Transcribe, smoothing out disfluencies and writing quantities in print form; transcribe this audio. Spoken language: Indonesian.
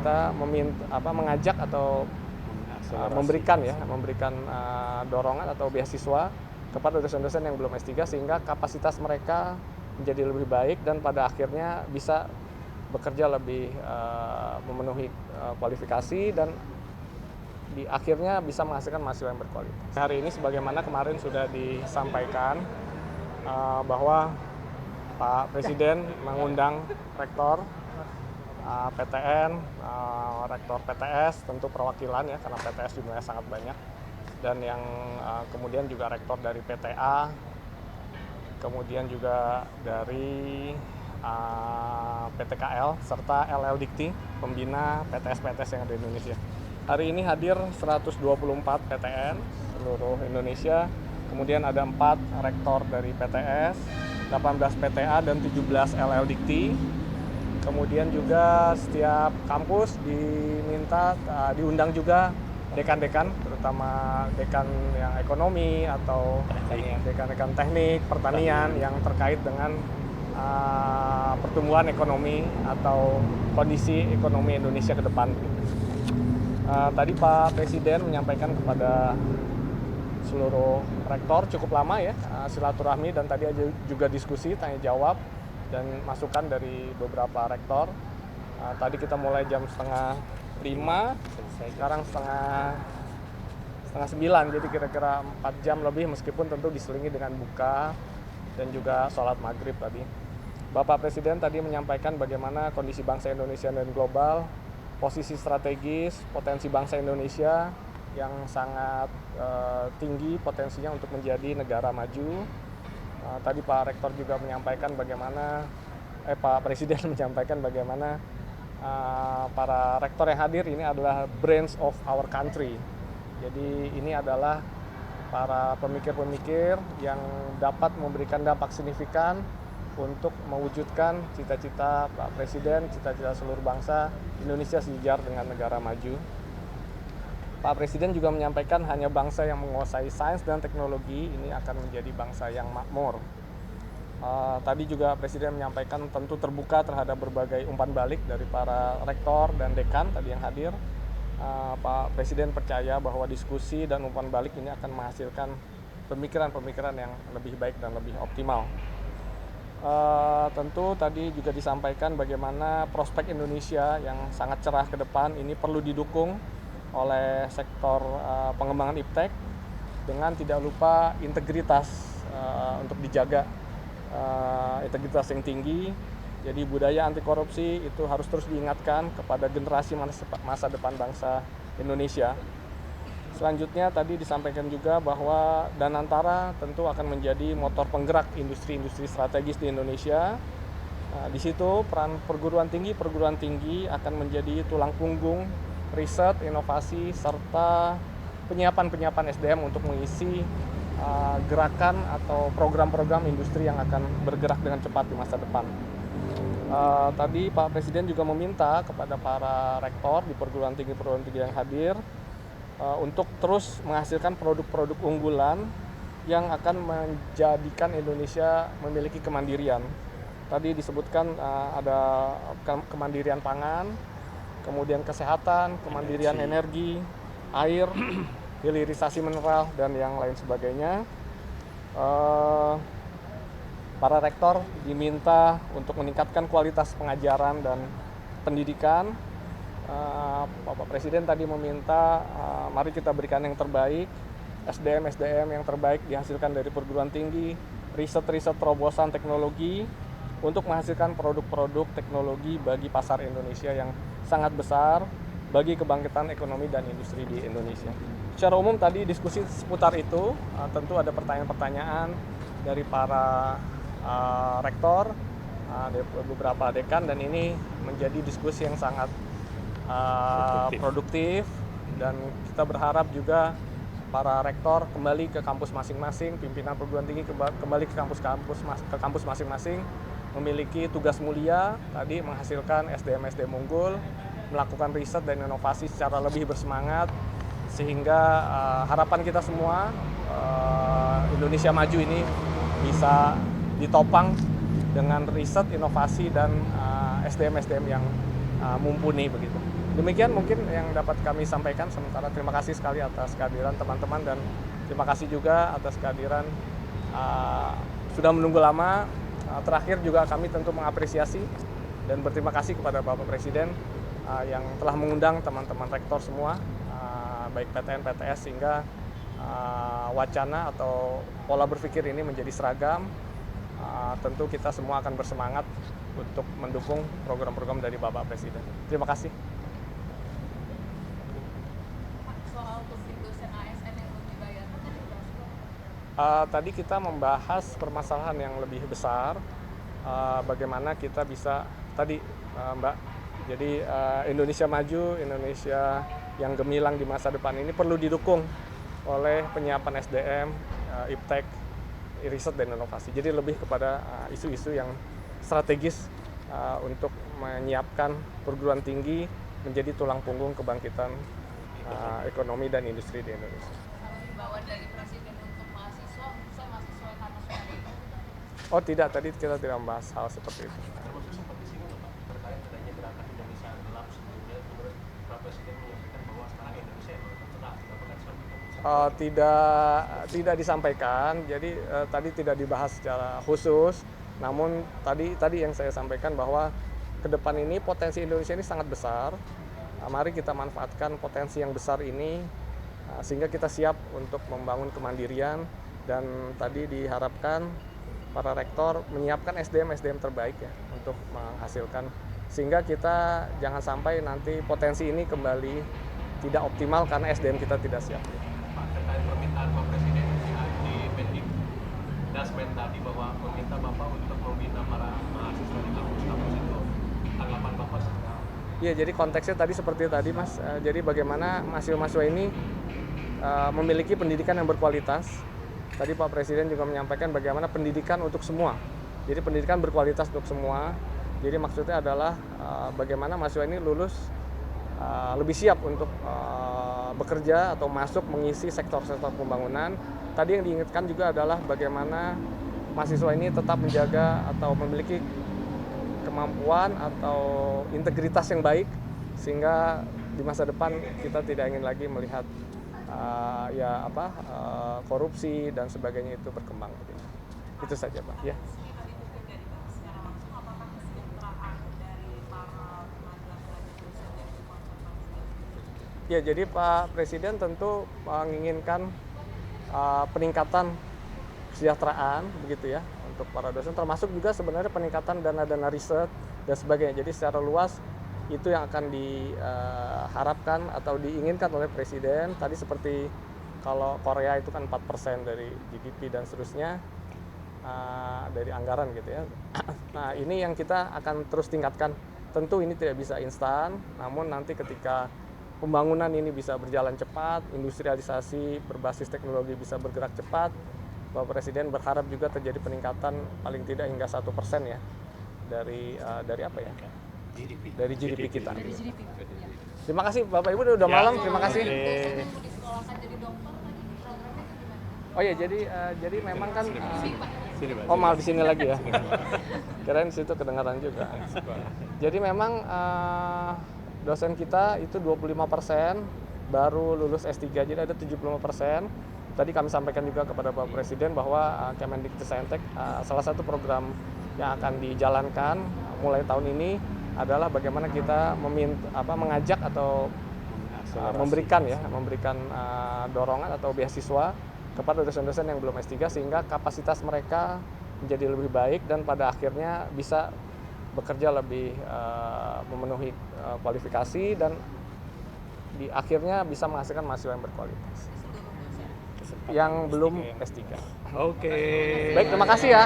kita mengajak atau memberikan dorongan atau beasiswa kepada dosen-dosen yang belum S3 sehingga kapasitas mereka menjadi lebih baik dan pada akhirnya bisa bekerja lebih memenuhi kualifikasi dan di akhirnya bisa menghasilkan mahasiswa yang berkualitas. Hari ini sebagaimana kemarin sudah disampaikan bahwa Pak Presiden mengundang rektor PTN, rektor PTS, tentu perwakilan ya karena PTS jumlahnya sangat banyak, dan yang kemudian juga rektor dari PTA, kemudian juga dari PTKL serta LL Dikti, pembina PTS-PTS yang ada di Indonesia. Hari ini hadir 124 PTN seluruh Indonesia, kemudian ada 4 rektor dari PTS, 18 PTA dan 17 LL Dikti. Kemudian juga setiap kampus diundang juga dekan-dekan, terutama dekan yang ekonomi atau dekan-dekan teknik, pertanian yang terkait dengan pertumbuhan ekonomi atau kondisi ekonomi Indonesia ke depan. Tadi Pak Presiden menyampaikan kepada seluruh rektor cukup lama ya silaturahmi, dan tadi juga diskusi tanya jawab dan masukan dari beberapa rektor. Tadi kita mulai jam 4:30, sekarang setengah 9, jadi kira-kira 4 jam lebih meskipun tentu diselingi dengan buka dan juga sholat maghrib tadi. Bapak Presiden tadi menyampaikan bagaimana kondisi bangsa Indonesia dan global, posisi strategis, potensi bangsa Indonesia yang sangat tinggi potensinya untuk menjadi negara maju. Tadi Pak Rektor juga menyampaikan bagaimana, Pak Presiden menyampaikan bagaimana para rektor yang hadir ini adalah brains of our country. Jadi ini adalah para pemikir-pemikir yang dapat memberikan dampak signifikan untuk mewujudkan cita-cita Pak Presiden, cita-cita seluruh bangsa Indonesia sejajar dengan negara maju. Pak Presiden juga menyampaikan hanya bangsa yang menguasai sains dan teknologi ini akan menjadi bangsa yang makmur. Tadi juga Presiden menyampaikan tentu terbuka terhadap berbagai umpan balik dari para rektor dan dekan tadi yang hadir. Pak Presiden percaya bahwa diskusi dan umpan balik ini akan menghasilkan pemikiran-pemikiran yang lebih baik dan lebih optimal. Tentu tadi juga disampaikan bagaimana prospek Indonesia yang sangat cerah ke depan ini perlu didukung oleh sektor pengembangan iptek dengan tidak lupa integritas untuk dijaga, integritas yang tinggi. Jadi budaya anti korupsi itu harus terus diingatkan kepada generasi masa depan bangsa Indonesia. Selanjutnya tadi disampaikan juga bahwa Danantara tentu akan menjadi motor penggerak industri-industri strategis di Indonesia. Di situ peran perguruan tinggi akan menjadi tulang punggung riset, inovasi, serta penyiapan SDM untuk mengisi gerakan atau program-program industri yang akan bergerak dengan cepat di masa depan. Tadi Pak Presiden juga meminta kepada para rektor di perguruan tinggi yang hadir untuk terus menghasilkan produk-produk unggulan yang akan menjadikan Indonesia memiliki kemandirian. Tadi disebutkan ada kemandirian pangan, kemudian kesehatan, kemandirian energi, air, hilirisasi mineral, dan yang lain sebagainya. Para rektor diminta untuk meningkatkan kualitas pengajaran dan pendidikan. Bapak Presiden tadi meminta mari kita berikan yang terbaik, SDM yang terbaik dihasilkan dari perguruan tinggi, riset terobosan teknologi untuk menghasilkan produk-produk teknologi bagi pasar Indonesia yang sangat besar bagi kebangkitan ekonomi dan industri di Indonesia. Secara umum tadi diskusi seputar itu, tentu ada pertanyaan-pertanyaan dari para rektor, dari beberapa dekan, dan ini menjadi diskusi yang sangat produktif, dan kita berharap juga para rektor kembali ke kampus masing-masing, pimpinan perguruan tinggi kembali ke kampus masing-masing, memiliki tugas mulia tadi menghasilkan SDM unggul, melakukan riset dan inovasi secara lebih bersemangat, sehingga harapan kita semua Indonesia maju ini bisa ditopang dengan riset, inovasi, dan SDM yang mumpuni begitu. Demikian mungkin yang dapat kami sampaikan. Sementara terima kasih sekali atas kehadiran teman-teman dan terima kasih juga atas kehadiran sudah menunggu lama. Terakhir juga kami tentu mengapresiasi dan berterima kasih kepada Bapak Presiden yang telah mengundang teman-teman rektor semua, baik PTN, PTS, sehingga wacana atau pola berpikir ini menjadi seragam. Tentu kita semua akan bersemangat untuk mendukung program-program dari Bapak Presiden. Terima kasih. Soal publik dosen ASN yang belum dibayar, kan tadi Tadi kita membahas permasalahan yang lebih besar, bagaimana kita bisa tadi Mbak, jadi Indonesia maju, Indonesia yang gemilang di masa depan ini perlu didukung oleh penyiapan SDM, iptek, riset dan inovasi. Jadi lebih kepada isu-isu yang strategis untuk menyiapkan perguruan tinggi menjadi tulang punggung kebangkitan ekonomi dan industri di Indonesia. kalau himbauan dari Presiden untuk mahasiswa, saya mahasiswa yang harus hari ini. Oh tidak, tadi kita tidak membahas hal seperti itu. Termasuk seperti sini Pak, terkait adanya gerakan Indonesia gelap sebelumnya, kemudian Pak Presiden menyampaikan bahwa sekarang Indonesia yang cerah, apakah seperti itu? Tidak disampaikan, jadi tadi tidak dibahas secara khusus. Namun tadi yang saya sampaikan bahwa ke depan ini potensi Indonesia ini sangat besar. Mari kita manfaatkan potensi yang besar ini sehingga kita siap untuk membangun kemandirian, dan tadi diharapkan para rektor menyiapkan SDM terbaik ya untuk menghasilkan, sehingga kita jangan sampai nanti potensi ini kembali tidak optimal karena SDM kita tidak siap. Pak, terkait permintaan Pak Presiden di Pendik Dasmen tadi bahwa meminta Bapak untuk membina para mahasiswa di kampus-kampus itu, tanggapan Bapak seperti apa? Iya, jadi konteksnya tadi seperti tadi Mas, jadi bagaimana mahasiswa-mahasiswa ini memiliki pendidikan yang berkualitas. Tadi Pak Presiden juga menyampaikan bagaimana pendidikan untuk semua. Jadi pendidikan berkualitas untuk semua. Jadi maksudnya adalah bagaimana mahasiswa ini lulus lebih siap untuk bekerja atau masuk mengisi sektor-sektor pembangunan. Tadi yang diingatkan juga adalah bagaimana mahasiswa ini tetap menjaga atau memiliki kemampuan atau integritas yang baik, sehingga di masa depan kita tidak ingin lagi melihat korupsi dan sebagainya itu berkembang. Itu saja Pak. Ya. Ya, jadi Pak Presiden tentu menginginkan peningkatan kesejahteraan begitu ya untuk para dosen, termasuk juga sebenarnya peningkatan dana-dana riset dan sebagainya. Jadi secara luas itu yang akan diharapkan atau diinginkan oleh Presiden. Tadi seperti kalau Korea itu kan 4% dari GDP dan seterusnya dari anggaran gitu ya. Nah, ini yang kita akan terus tingkatkan. Tentu ini tidak bisa instan, namun nanti ketika pembangunan ini bisa berjalan cepat, industrialisasi berbasis teknologi bisa bergerak cepat, Bapak Presiden berharap juga terjadi peningkatan paling tidak hingga 1% ya dari apa ya? Dari GDP kita. Dari GDP. Terima kasih Bapak Ibu, udah malam. Terima kasih. Dosen yang mau disekolahkan jadi dokter tadi programnya gimana? Oh ya, jadi memang kan Sini, Pak. oh malah di sini lagi ya. Kirain di situ kedengaran juga. Jadi memang dosen kita itu 25% baru lulus S3, jadi ada 75%. Tadi kami sampaikan juga kepada Bapak Presiden bahwa Kemendikbudristek salah satu program yang akan dijalankan mulai tahun ini adalah bagaimana kita mengajak atau memberikan dorongan atau beasiswa kepada dosen-dosen yang belum S3 sehingga kapasitas mereka menjadi lebih baik dan pada akhirnya bisa bekerja lebih memenuhi kualifikasi dan di akhirnya bisa menghasilkan mahasiswa yang berkualitas. Yang belum S3. Oke. Baik, terima kasih ya.